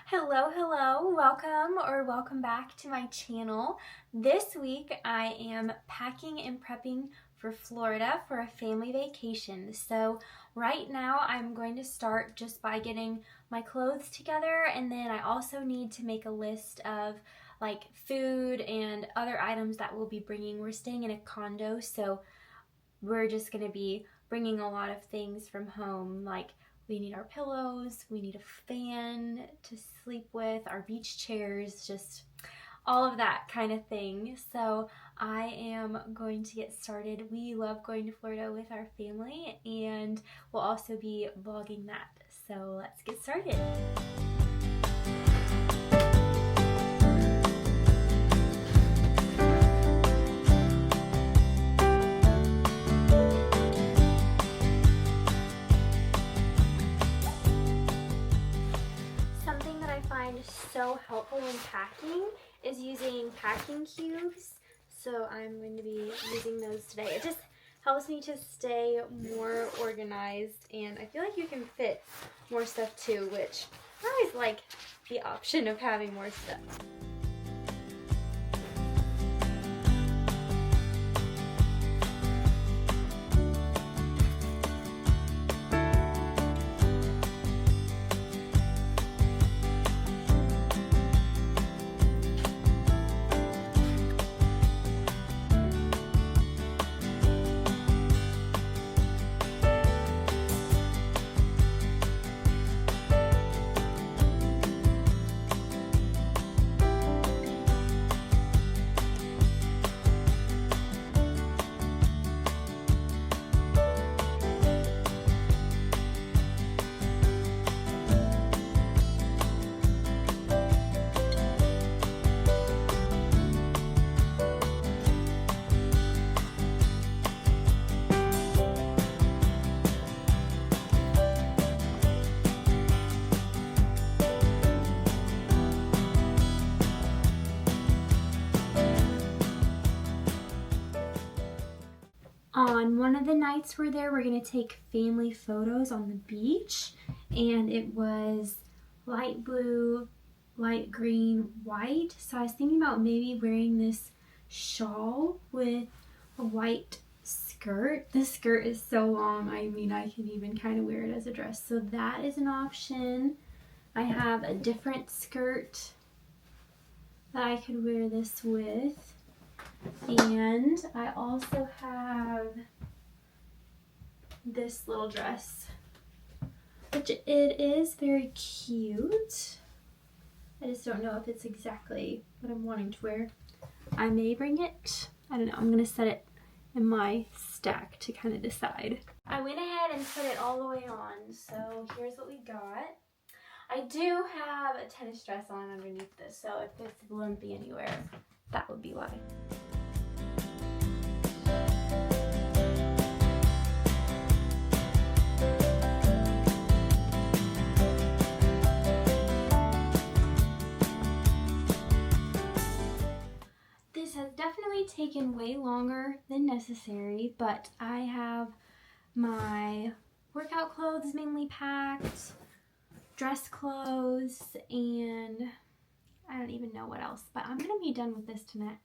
Hello, welcome back to my channel. This week I am packing and prepping for Florida for a family vacation. So right now I'm going to start just by getting my clothes together, and then I also need to make a list of like food and other items that we'll be bringing. We're staying in a condo, so we're just going to be bringing a lot of things from home, like we need our pillows, we need a fan to sleep with, our beach chairs, just all of that kind of thing. So I am going to get started. We love going to Florida with our family, and we'll also be vlogging that. So let's get started. So helpful when packing is using packing cubes, so I'm going to be using those today. It just helps me to stay more organized, and I feel like you can fit more stuff too, which I always like the option of having more stuff. On one of the nights we're there, we're going to take family photos on the beach, and it was light blue, light green, white. So I was thinking about maybe wearing this shawl with a white skirt. This skirt is so long, I mean I can even kind of wear it as a dress. So that is an option. I have a different skirt that I could wear this with. And I also have this little dress, which it is very cute. I just don't know if it's exactly what I'm wanting to wear. I may bring it. I don't know. I'm going to set it in my stack to kind of decide. I went ahead and put it all the way on. So here's what we got. I do have a tennis dress on underneath this, so if it's lumpy anywhere, that would be why. This has definitely taken way longer than necessary, but I have my workout clothes mainly packed, dress clothes, and I don't even know what else, but I'm gonna be done with this tonight.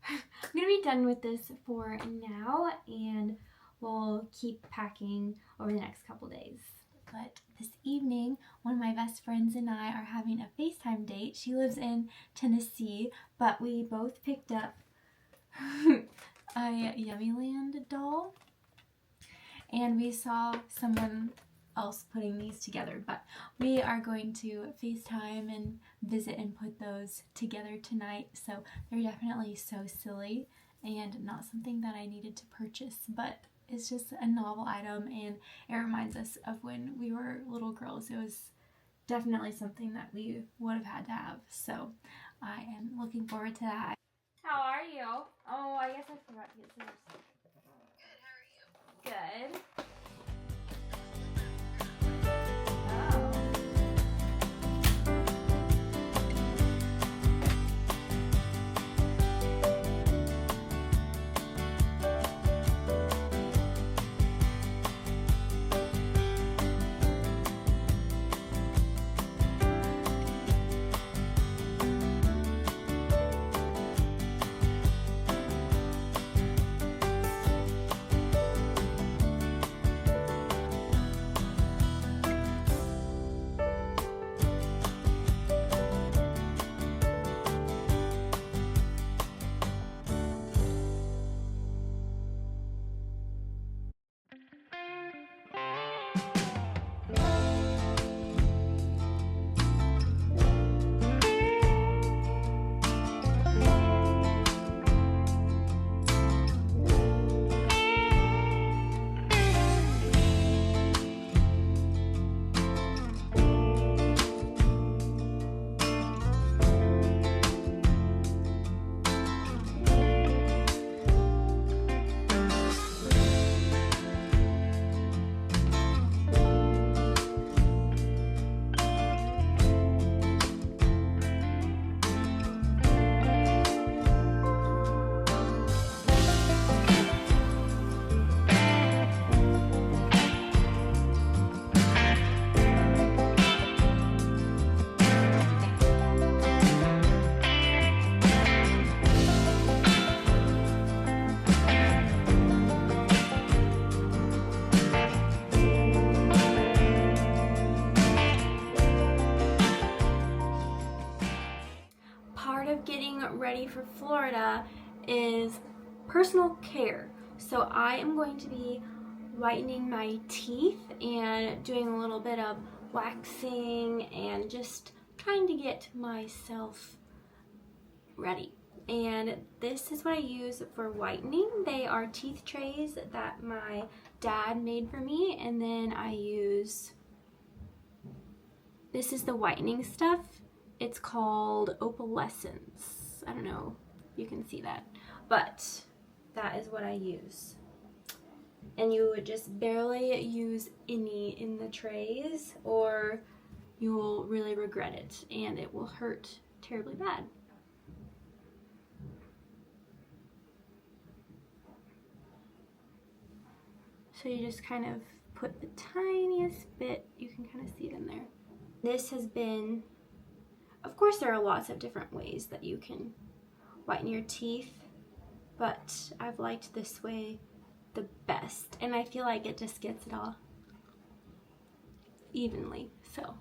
I'm gonna be done with this for now, and we'll keep packing over the next couple days. But this evening, one of my best friends and I are having a FaceTime date. She lives in Tennessee, but we both picked up a YummiLand doll, and we saw someone else putting these together, but we are going to FaceTime and visit and put those together tonight. So they're definitely so silly and not something that I needed to purchase, but it's just a novel item, and it reminds us of when we were little girls. It was definitely something that we would have had to have, so I am looking forward to that. How are you? Oh, I guess I forgot to get scissors. Good, how are you? Good. ready for Florida is personal care. So I am going to be whitening my teeth and doing a little bit of waxing and just trying to get myself ready. And this is what I use for whitening. They are teeth trays that my dad made for me, and then I use, this is the whitening stuff. It's called Opalescence. I don't know if you can see that, but that is what I use. And you would just barely use any in the trays or you will really regret it and it will hurt terribly bad. So you just kind of put the tiniest bit, you can kind of see it in there. This has been, of course there are lots of different ways that you can whiten your teeth, but I've liked this way the best. And I feel like it just gets it all evenly. So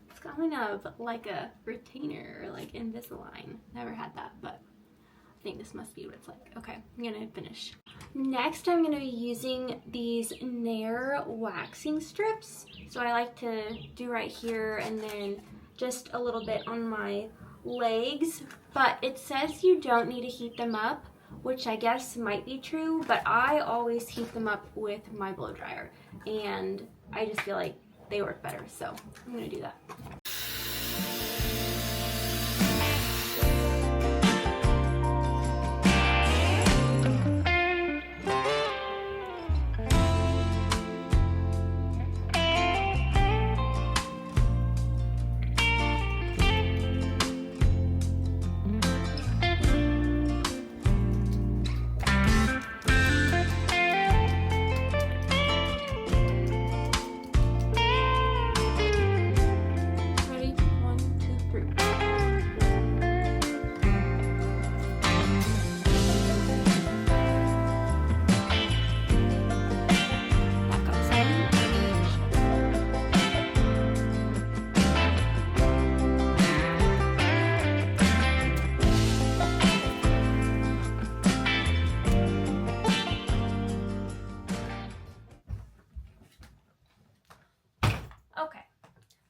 it's kind of like a retainer or like Invisalign. Never had that, but I think this must be what it's like. Okay, I'm gonna finish. Next, I'm gonna be using these Nair waxing strips. So I like to do right here and then just a little bit on my legs. But it says you don't need to heat them up, which I guess might be true, but I always heat them up with my blow dryer. And I just feel like they work better, so I'm gonna do that.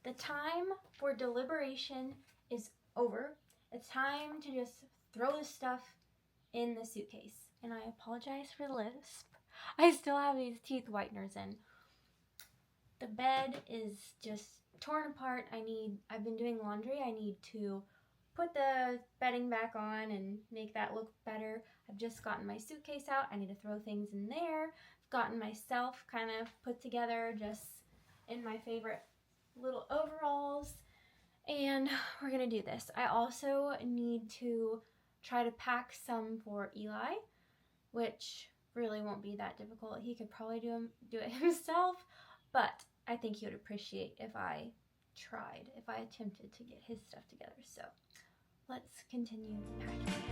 The time for deliberation is over. It's time to just throw this stuff in the suitcase. And I apologize for the lisp. I still have these teeth whiteners in. The bed is just torn apart. I've been doing laundry. I need to put the bedding back on and make that look better. I've just gotten my suitcase out. I need to throw things in there. I've gotten myself kind of put together just in my favorite little overalls, and we're gonna do this. I also need to try to pack some for Eli, which really won't be that difficult. He could probably do it himself, but I think he would appreciate if I attempted to get his stuff together. So let's continue packing.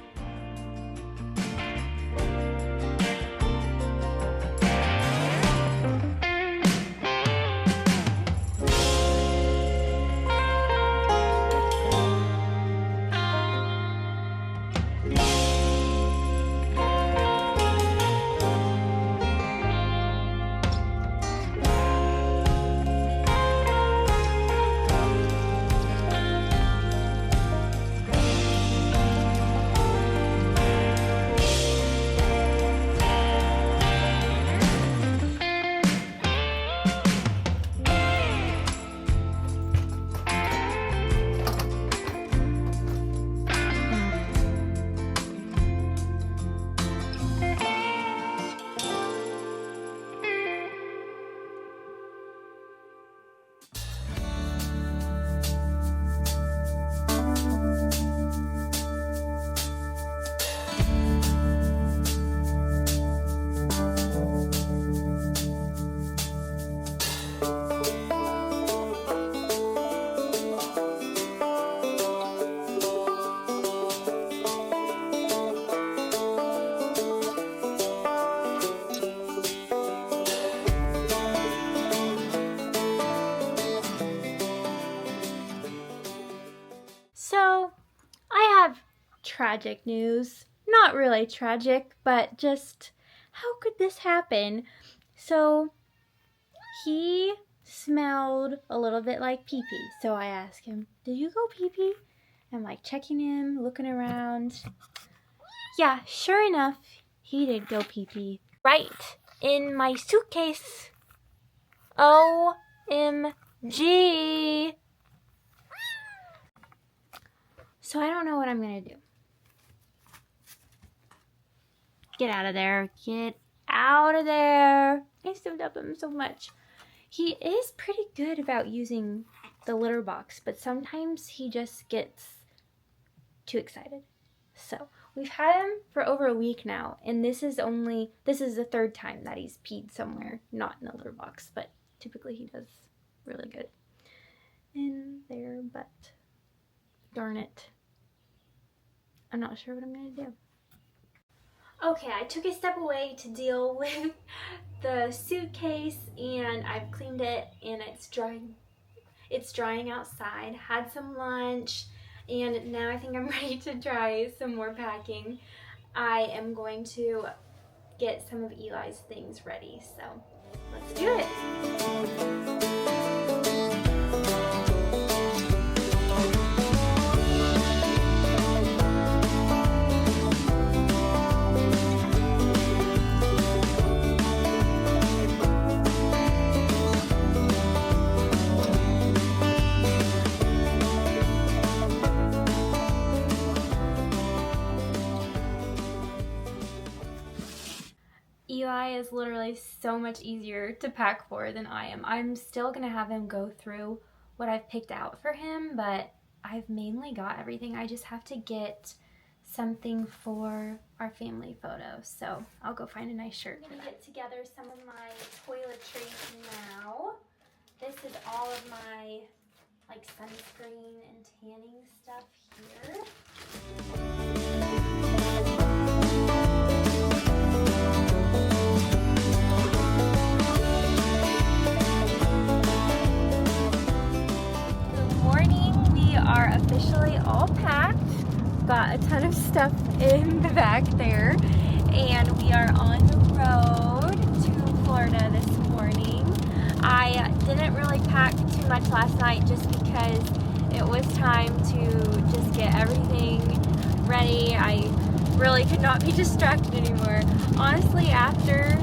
tragic news. Not really tragic, but just how could this happen? So he smelled a little bit like pee-pee. So I asked him, did you go pee-pee? I'm like checking him, looking around. Yeah, sure enough, he did go pee-pee. Right in my suitcase. OMG. So I don't know what I'm gonna do. Get out of there. Get out of there. I still love him so much. He is pretty good about using the litter box, but sometimes he just gets too excited. So we've had him for over a week now, and this is the third time that he's peed somewhere, not in the litter box, but typically he does really good in there, but darn it. I'm not sure what I'm gonna do. Okay, I took a step away to deal with the suitcase, and I've cleaned it, and it's drying. It's drying outside. Had some lunch, and now I think I'm ready to try some more packing. I am going to get some of Eli's things ready, so let's do it. Eli is literally so much easier to pack for than I am. I'm still gonna have him go through what I've picked out for him, but I've mainly got everything. I just have to get something for our family photo, so I'll go find a nice shirt. I'm gonna get together some of my toiletries now. This is all of my like sunscreen and tanning stuff here. Are officially all packed. Got a ton of stuff in the back there, and we are on the road to Florida this morning. I didn't really pack too much last night just because it was time to just get everything ready. I really could not be distracted anymore. Honestly, after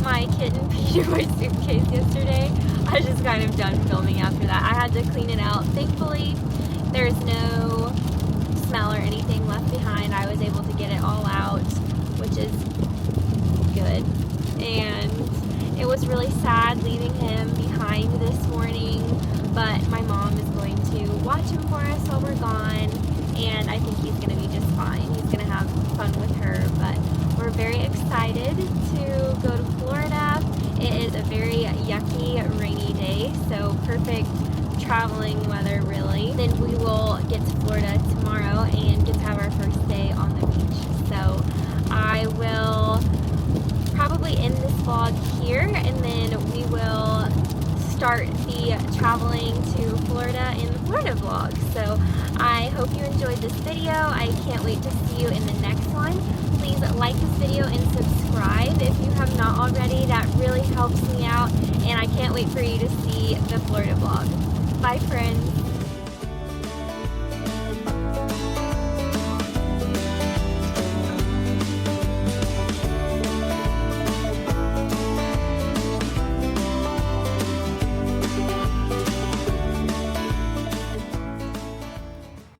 my kitten peed in my suitcase yesterday, I was just kind of done filming after that. I had to clean it out. Thankfully, there's no smell or anything left behind. I was able to get it all out, which is good. And it was really sad leaving him behind this morning, but my mom is going to watch him for us while we're gone, and I think he's going to be just fine. He's going to have fun with her, but we're very excited to go to Florida. It is a very yucky, rainy day, so perfect traveling weather, really. Then we will get to Florida tomorrow and get to have our first day on the beach. So I will probably end this vlog here, and then we will start the traveling to Florida in the Florida vlog. So I hope you enjoyed this video. I can't wait to see you in the next one. Please like this video and subscribe if you have not already. That really helps me out, and I can't wait for you to see the Florida vlog. Bye, friends.